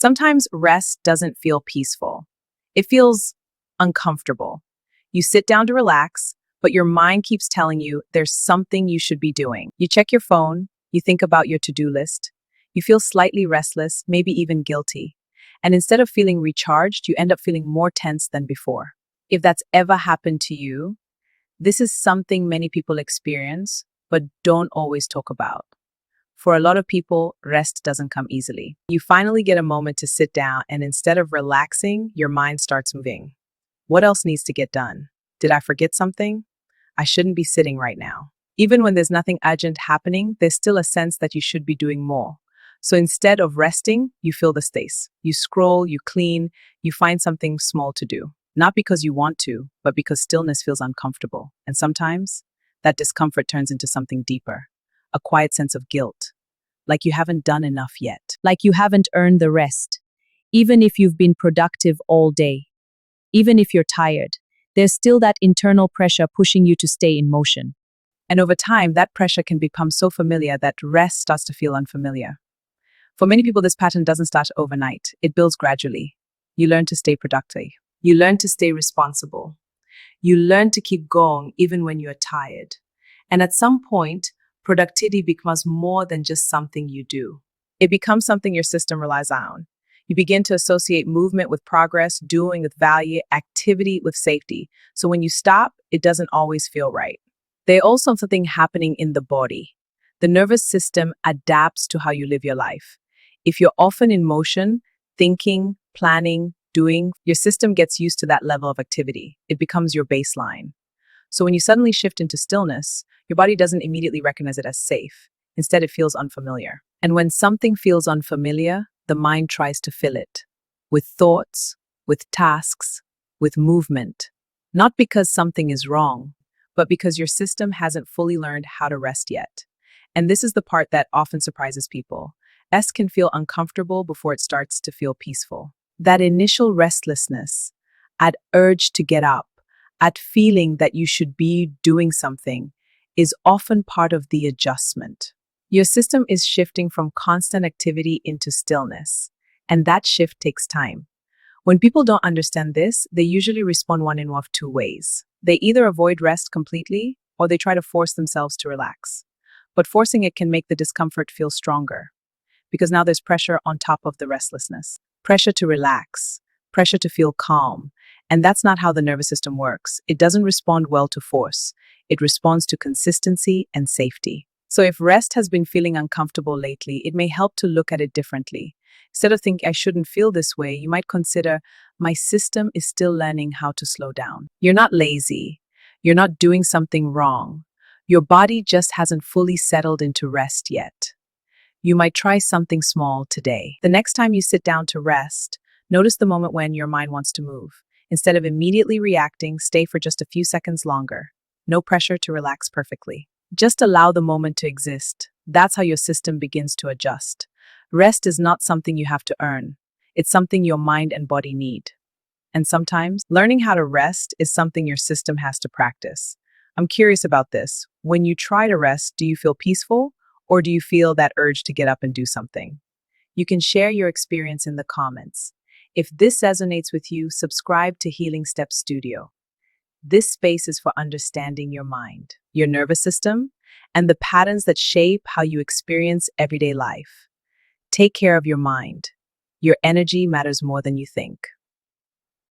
Sometimes rest doesn't feel peaceful. It feels uncomfortable. You sit down to relax, but your mind keeps telling you there's something you should be doing. You check your phone, you think about your to-do list, you feel slightly restless, maybe even guilty. And instead of feeling recharged, you end up feeling more tense than before. If that's ever happened to you, this is something many people experience, but don't always talk about. For a lot of people, rest doesn't come easily. You finally get a moment to sit down, and instead of relaxing, your mind starts moving. What else needs to get done? Did I forget something? I shouldn't be sitting right now. Even when there's nothing urgent happening, there's still a sense that you should be doing more. So instead of resting, you fill the space. You scroll, you clean, you find something small to do. Not because you want to, but because stillness feels uncomfortable. And sometimes, that discomfort turns into something deeper. A quiet sense of guilt, like you haven't done enough yet, like you haven't earned the rest. Even if you've been productive all day, even if you're tired, there's still that internal pressure pushing you to stay in motion. And over time, that pressure can become so familiar that rest starts to feel unfamiliar. For many people, this pattern doesn't start overnight. It builds gradually. You learn to stay productive. You learn to stay responsible. You learn to keep going even when you're tired. And at some point, productivity becomes more than just something you do. It becomes something your system relies on. You begin to associate movement with progress, doing with value, activity with safety. So when you stop, it doesn't always feel right. There's also something happening in the body. The nervous system adapts to how you live your life. If you're often in motion, thinking, planning, doing, your system gets used to that level of activity. It becomes your baseline. So when you suddenly shift into stillness, your body doesn't immediately recognize it as safe. Instead, it feels unfamiliar. And when something feels unfamiliar, the mind tries to fill it with thoughts, with tasks, with movement. Not because something is wrong, but because your system hasn't fully learned how to rest yet. And this is the part that often surprises people. Rest can feel uncomfortable before it starts to feel peaceful. That initial restlessness, at urge to get up, at feeling that you should be doing something, is often part of the adjustment. Your system is shifting from constant activity into stillness, and that shift takes time. When people don't understand this, they usually respond one in one of two ways. They either avoid rest completely, or they try to force themselves to relax. But forcing it can make the discomfort feel stronger, because now there's pressure on top of the restlessness. Pressure to relax, pressure to feel calm. And that's not how the nervous system works. It doesn't respond well to force. It responds to consistency and safety. So if rest has been feeling uncomfortable lately, it may help to look at it differently. Instead of thinking, I shouldn't feel this way, you might consider, my system is still learning how to slow down. You're not lazy. You're not doing something wrong. Your body just hasn't fully settled into rest yet. You might try something small today. The next time you sit down to rest, notice the moment when your mind wants to move. Instead of immediately reacting, stay for just a few seconds longer. No pressure to relax perfectly. Just allow the moment to exist. That's how your system begins to adjust. Rest is not something you have to earn. It's something your mind and body need. And sometimes, learning how to rest is something your system has to practice. I'm curious about this. When you try to rest, do you feel peaceful, or do you feel that urge to get up and do something? You can share your experience in the comments. If this resonates with you, subscribe to Healing Steps Studio. This space is for understanding your mind, your nervous system, and the patterns that shape how you experience everyday life. Take care of your mind. Your energy matters more than you think.